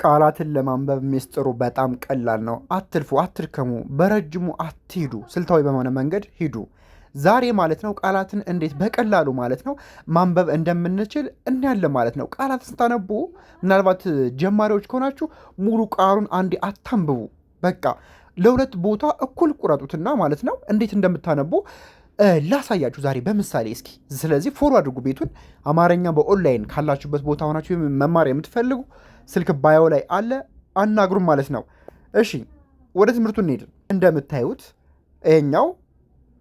ቃላትን ለማንበብ ሚስጥሩ በጣም ቀላል ነው። አትልፉ፣ አትድከሙ፣ በረጅሙ አትሂዱ፣ ስልታዊ በሆነ መንገድ ሂዱ። ዛሬ ማለት ነው ቃላትን እንዴት በቀላሉ ማለት ነው ማንበብ እንደምንችል እናያለን ማለት ነው። ቃላትን ስታነቡ ምናልባት ጀማሪዎች ከሆናችሁ ሙሉ ቃሉን አንዴ አታንብቡ። በቃ ለሁለት ቦታ እኩል ቁረጡትና ማለት ነው እንዴት እንደምታነቡ ላሳያችሁ ዛሬ በምሳሌ እስኪ። ስለዚህ ፎሎ አድርጉ ቤቱን። አማርኛ በኦንላይን ካላችሁበት ቦታ ሆናችሁ መማር የምትፈልጉ ስልክ ባዮ ላይ አለ፣ አናግሩም ማለት ነው። እሺ ወደ ትምህርቱ እንሄድ። እንደምታዩት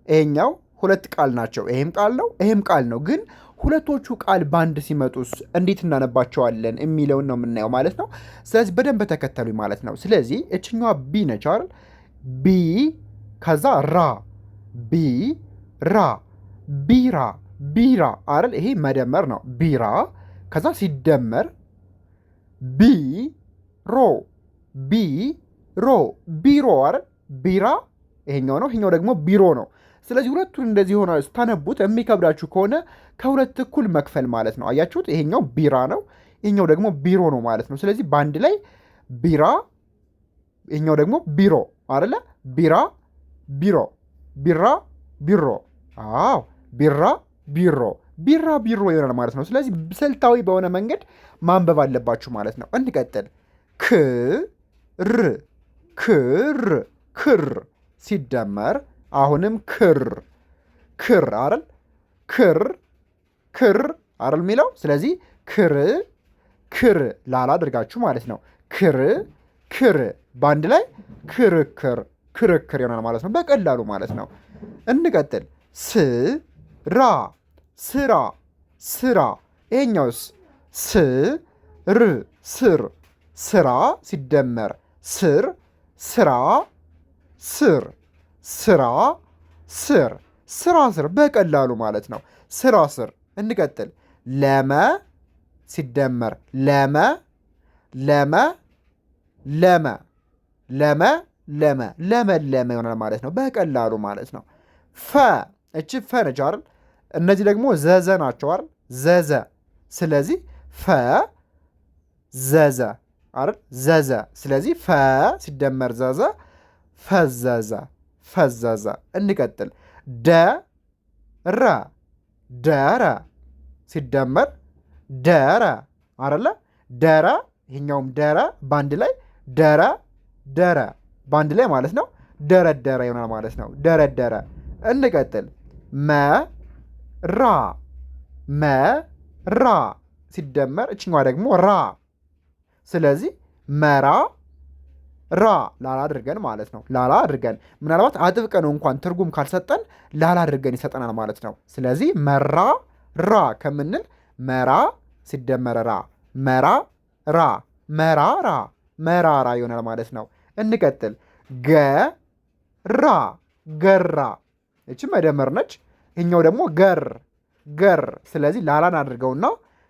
ይሄኛው ሁለት ቃል ናቸው። ይሄም ቃል ነው፣ ይሄም ቃል ነው። ግን ሁለቶቹ ቃል ባንድ ሲመጡስ እንዴት እናነባቸዋለን የሚለውን ነው የምናየው ማለት ነው። ስለዚህ በደንብ ተከተሉኝ ማለት ነው። ስለዚህ እችኛዋ ቢ ነች አይደል? ቢ ከዛ ራ፣ ቢ ራ፣ ቢራ፣ ቢራ አይደል? ይሄ መደመር ነው። ቢራ ከዛ ሲደመር ቢሮ፣ ቢሮ፣ ቢሮ አይደል? ቢራ ይሄኛው ነው፣ ይሄኛው ደግሞ ቢሮ ነው። ስለዚህ ሁለቱን እንደዚህ ሆነ ስታነቡት የሚከብዳችሁ ከሆነ ከሁለት እኩል መክፈል ማለት ነው። አያችሁት? ይሄኛው ቢራ ነው፣ ይሄኛው ደግሞ ቢሮ ነው ማለት ነው። ስለዚህ በአንድ ላይ ቢራ፣ ይሄኛው ደግሞ ቢሮ አይደለ? ቢራ፣ ቢሮ፣ ቢራ፣ ቢሮ። አዎ ቢራ፣ ቢሮ፣ ቢራ፣ ቢሮ ይሆናል ማለት ነው። ስለዚህ ስልታዊ በሆነ መንገድ ማንበብ አለባችሁ ማለት ነው። እንቀጥል። ክር፣ ክር፣ ክር ሲደመር አሁንም ክር፣ ክር አይደል? ክር፣ ክር አይደል የሚለው። ስለዚህ ክር፣ ክር ላላ አድርጋችሁ ማለት ነው። ክር፣ ክር በአንድ ላይ ክርክር፣ ክርክር ይሆናል ማለት ነው። በቀላሉ ማለት ነው። እንቀጥል። ስራ፣ ስራ፣ ስራ። ይሄኛውስ ስር፣ ስር፣ ስራ ሲደመር ስር፣ ስራ፣ ስር፣ ስራ፣ ስር፣ ስራ፣ ስር በቀላሉ ማለት ነው። ስራ፣ ስር። እንቀጥል። ለመ ሲደመር ለመ፣ ለመ፣ ለመ፣ ለመ፣ ለመ፣ ለመለመ ይሆናል ማለት ነው። በቀላሉ ማለት ነው። ፈ እቺ ፈ ነች አይደል? እነዚህ ደግሞ ዘዘ ናቸው አይደል? ዘዘ። ስለዚህ ፈ ዘዘ አይደል? ዘዘ። ስለዚህ ፈ ሲደመር ዘዘ ፈዘዘ፣ ፈዘዘ። እንቀጥል። ደረ፣ ደረ ሲደመር ደረ አይደለ? ደረ። ይሄኛውም ደረ በአንድ ላይ ደረ፣ ደረ በአንድ ላይ ማለት ነው። ደረደረ ይሆናል ማለት ነው። ደረደረ። እንቀጥል። መራ፣ መራ ሲደመር እችኛዋ ደግሞ ራ። ስለዚህ መራ፣ ራ ላላ አድርገን ማለት ነው። ላላ አድርገን ምናልባት አጥብቀን እንኳን ትርጉም ካልሰጠን ላላ አድርገን ይሰጠናል ማለት ነው። ስለዚህ መራ፣ ራ ከምንል መራ ሲደመር ራ፣ መራ፣ ራ፣ መራራ፣ መራራ ይሆናል ማለት ነው። እንቀጥል። ገራ፣ ገራ እቺ መደመር ነች። ይሄኛው ደግሞ ገር፣ ገር። ስለዚህ ላላን አድርገውና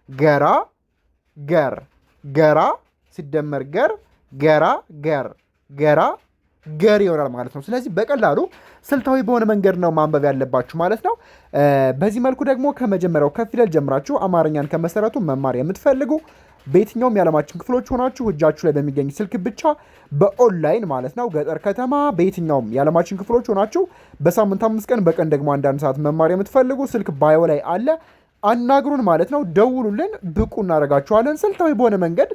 ገራ፣ ገር፣ ገራ ሲደመር ገር፣ ገራ፣ ገር፣ ገራ፣ ገር ይሆናል ማለት ነው። ስለዚህ በቀላሉ ስልታዊ በሆነ መንገድ ነው ማንበብ ያለባችሁ ማለት ነው። በዚህ መልኩ ደግሞ ከመጀመሪያው ከፊደል ጀምራችሁ አማርኛን ከመሰረቱ መማር የምትፈልጉ በየትኛውም የዓለማችን ክፍሎች ሆናችሁ እጃችሁ ላይ በሚገኝ ስልክ ብቻ በኦንላይን ማለት ነው፣ ገጠር ከተማ፣ በየትኛውም የዓለማችን ክፍሎች ሆናችሁ በሳምንት 5 ቀን በቀን ደግሞ 1 ሰዓት መማር የምትፈልጉ ስልክ ባዮ ላይ አለ፣ አናግሩን ማለት ነው። ደውሉልን፣ ብቁ እናደርጋችኋለን። ስልታዊ በሆነ መንገድ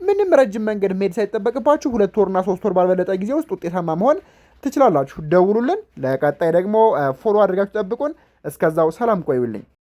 ምንም ረጅም መንገድ መሄድ ሳይጠበቅባችሁ 2 ወርና 3 ወር ባልበለጠ ጊዜ ውስጥ ውጤታማ መሆን ትችላላችሁ። ደውሉልን። ለቀጣይ ደግሞ ፎሎ አድርጋችሁ ጠብቁን። እስከዛው ሰላም ቆዩልኝ።